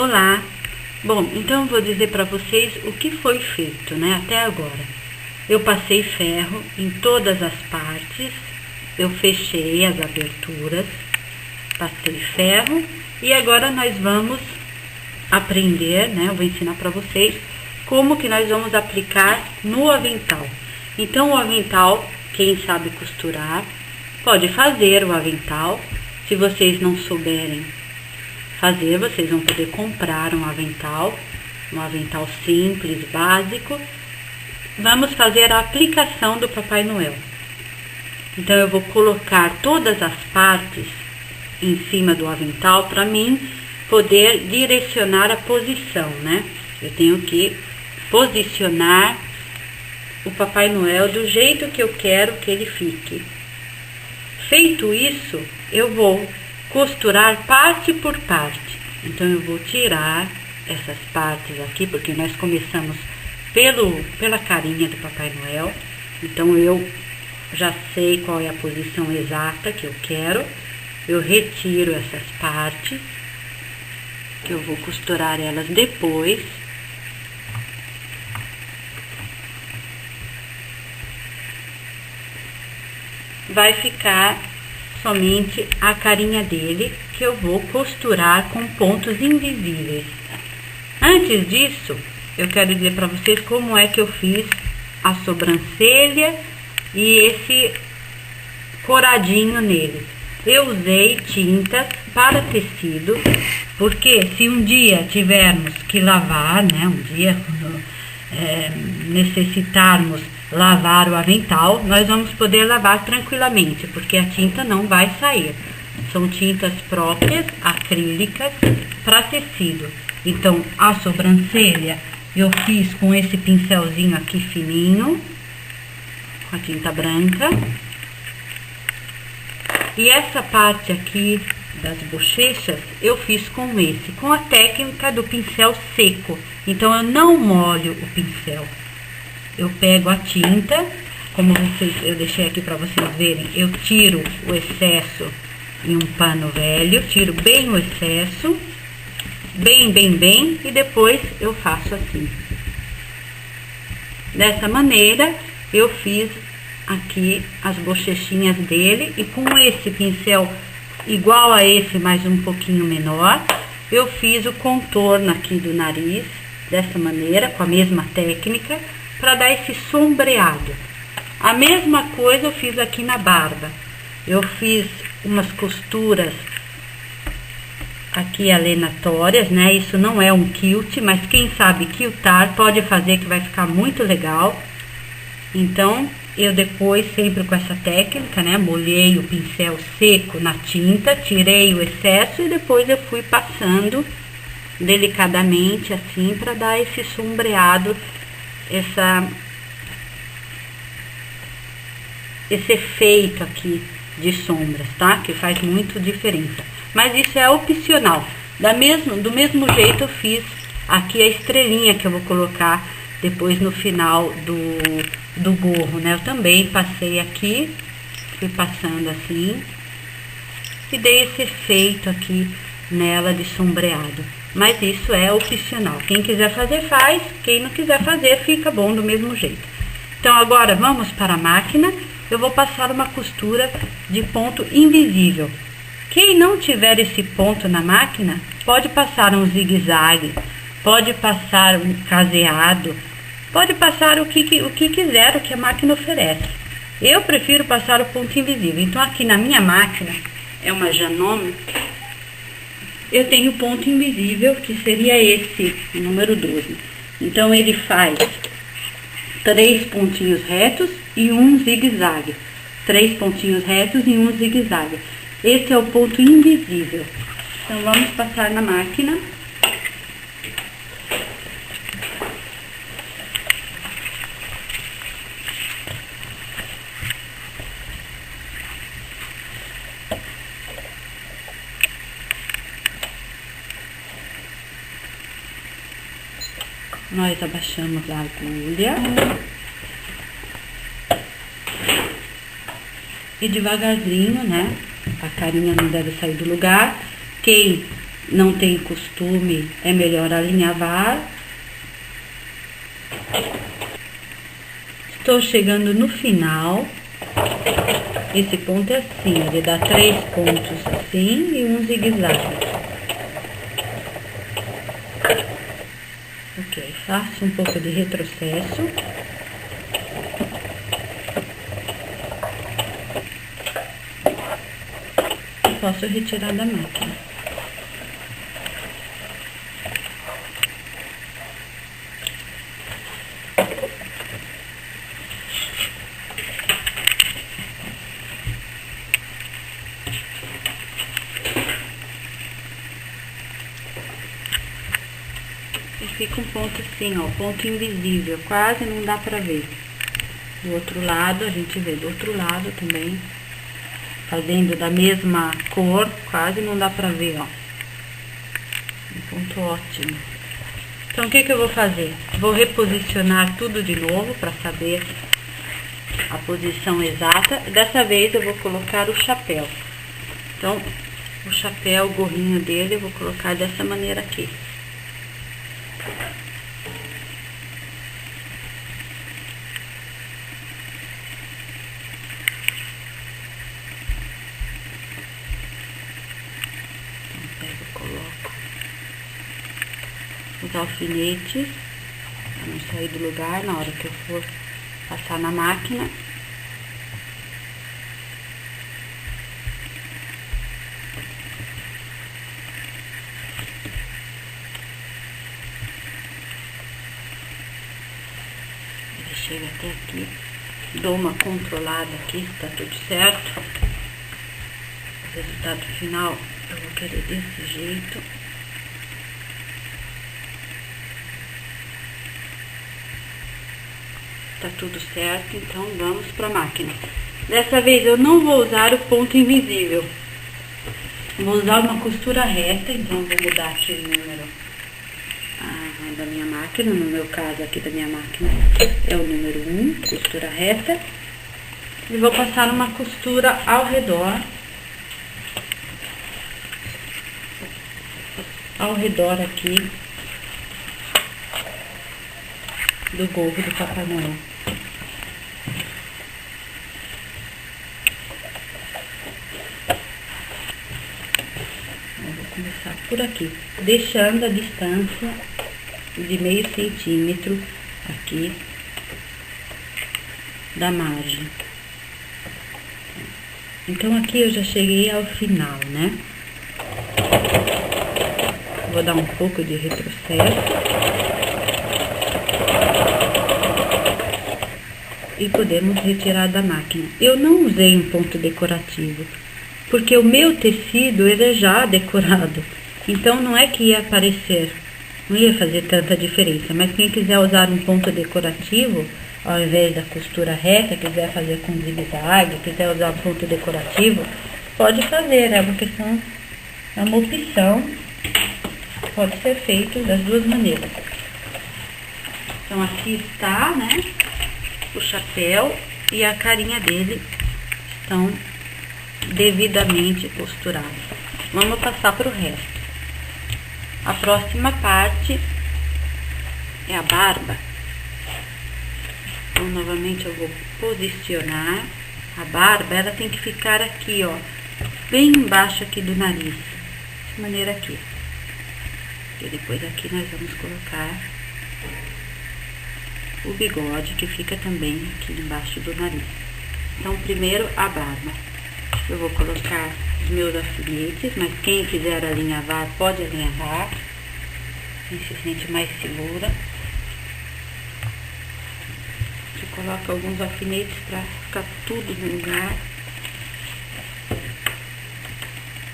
Olá! Bom, então eu vou dizer para vocês o que foi feito, né, até agora. Eu passei ferro em todas as partes, eu fechei as aberturas, passei ferro e agora nós vamos aprender, né, eu vou ensinar para vocês como que nós vamos aplicar no avental. Então o avental, quem sabe costurar, pode fazer o avental. Se vocês não souberem fazer, vocês vão poder comprar um avental simples, básico. Vamos fazer a aplicação do Papai Noel. Então eu vou colocar todas as partes em cima do avental para mim poder direcionar a posição, né? Eu tenho que posicionar o Papai Noel do jeito que eu quero que ele fique. Feito isso, eu vou costurar parte por parte. Então eu vou tirar essas partes aqui, porque nós começamos pela carinha do Papai Noel. Então eu já sei qual é a posição exata que eu quero. Eu retiro essas partes, que eu vou costurar elas depois. Vai ficar somente a carinha dele, que eu vou costurar com pontos invisíveis. Antes disso, eu quero dizer para vocês como é que eu fiz a sobrancelha e esse coradinho nele. Eu usei tintas para tecido, porque se um dia tivermos que lavar, né, um dia quando necessitarmos lavar o avental, nós vamos poder lavar tranquilamente, porque a tinta não vai sair. São tintas próprias, acrílicas, para tecido. Então, a sobrancelha eu fiz com esse pincelzinho aqui fininho, com a tinta branca. E essa parte aqui das bochechas eu fiz com a técnica do pincel seco. Então, eu não molho o pincel. Eu pego a tinta, como eu deixei aqui para vocês verem, eu tiro o excesso em um pano velho, tiro bem o excesso, bem, e depois eu faço assim. Dessa maneira, eu fiz aqui as bochechinhas dele, e com esse pincel igual a esse, mas um pouquinho menor, eu fiz o contorno aqui do nariz, dessa maneira, com a mesma técnica, para dar esse sombreado. A mesma coisa eu fiz aqui na barba. Eu fiz umas costuras aqui aleatórias, né? Isso não é um quilt, mas quem sabe quiltar pode fazer, que vai ficar muito legal. Então, eu depois, sempre com essa técnica, né? Molhei o pincel seco na tinta, tirei o excesso e depois eu fui passando delicadamente assim, para dar esse sombreado, esse efeito aqui de sombras, tá? Que faz muito diferença. Mas isso é opcional. Do mesmo jeito eu fiz aqui a estrelinha que eu vou colocar depois no final do gorro, né? Eu também passei aqui, fui passando assim e dei esse efeito aqui nela de sombreado. Mas isso é opcional. Quem quiser fazer, faz. Quem não quiser fazer, fica bom do mesmo jeito. Então, agora vamos para a máquina. Eu vou passar uma costura de ponto invisível. Quem não tiver esse ponto na máquina, pode passar um zigue-zague, pode passar um caseado, pode passar o que quiser, o que a máquina oferece. Eu prefiro passar o ponto invisível. Então, aqui na minha máquina, é uma Janome, eu tenho ponto invisível, que seria esse, número 12. Então, ele faz 3 pontinhos retos e um zigue-zague. 3 pontinhos retos e um zigue-zague. Esse é o ponto invisível. Então, vamos passar na máquina. Nós abaixamos a agulha e devagarzinho, né? A carinha não deve sair do lugar. Quem não tem costume, é melhor alinhavar. Estou chegando no final. Esse ponto é assim, ele dá 3 pontos assim e um zigue-zague. Ok, faço um pouco de retrocesso. E posso retirar da máquina. Fica um ponto assim, ó, ponto invisível, quase não dá pra ver. Do outro lado, a gente vê do outro lado também, fazendo da mesma cor, quase não dá pra ver, ó. Um ponto ótimo. Então, o que que eu vou fazer? Vou reposicionar tudo de novo pra saber a posição exata. Dessa vez eu vou colocar o chapéu. Então, o chapéu, o gorrinho dele, eu vou colocar dessa maneira aqui. Coloco os alfinetes para não sair do lugar na hora que eu for passar na máquina. Ele chega até aqui, dou uma controlada aqui se tá tudo certo. O resultado final eu vou querer desse jeito. Tá tudo certo, então vamos para a máquina. Dessa vez eu não vou usar o ponto invisível. Vou usar uma costura reta, então vou mudar aqui o número da minha máquina. No meu caso aqui da minha máquina é o número 1, costura reta. E vou passar uma costura ao redor. Ao redor aqui do gorro do Papai Noel. Eu vou começar por aqui, deixando a distância de meio centímetro aqui da margem. Então aqui eu já cheguei ao final, né? Vou dar um pouco de retrocesso. E podemos retirar da máquina. Eu não usei um ponto decorativo, porque o meu tecido, ele é já decorado. Então, não é que ia aparecer, não ia fazer tanta diferença. Mas quem quiser usar um ponto decorativo, ao invés da costura reta, quiser fazer com zigue-zague, quiser usar um ponto decorativo, pode fazer, é uma questão, é uma opção. Pode ser feito das duas maneiras. Então, aqui está, né? O chapéu e a carinha dele estão devidamente costurados. Vamos passar para o resto. A próxima parte é a barba. Então, novamente eu vou posicionar a barba. Ela tem que ficar aqui, ó, bem embaixo aqui do nariz, de maneira aqui. E depois aqui nós vamos colocar o bigode, que fica também aqui embaixo do nariz. Então, primeiro a barba. Eu vou colocar os meus alfinetes, mas quem quiser alinhavar, pode alinhavar. Quem se sente mais segura. Você coloca alguns alfinetes para ficar tudo no lugar.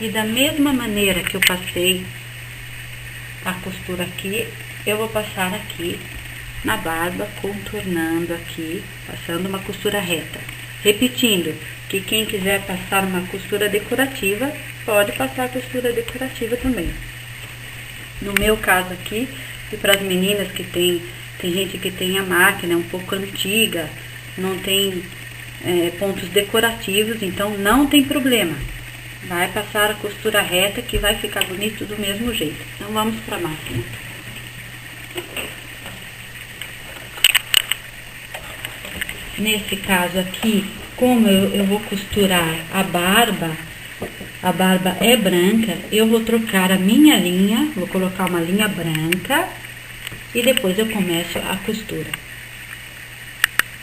E da mesma maneira que eu passei a costura aqui, eu vou passar aqui na barba, contornando aqui, passando uma costura reta. Repetindo, que quem quiser passar uma costura decorativa, pode passar a costura decorativa também. No meu caso aqui, e para as meninas que tem gente que tem a máquina um pouco antiga, não tem pontos decorativos, então não tem problema. Vai passar a costura reta que vai ficar bonito do mesmo jeito. Então vamos para a máquina. Nesse caso aqui, como eu vou costurar a barba é branca, eu vou trocar a minha linha, vou colocar uma linha branca e depois eu começo a costura.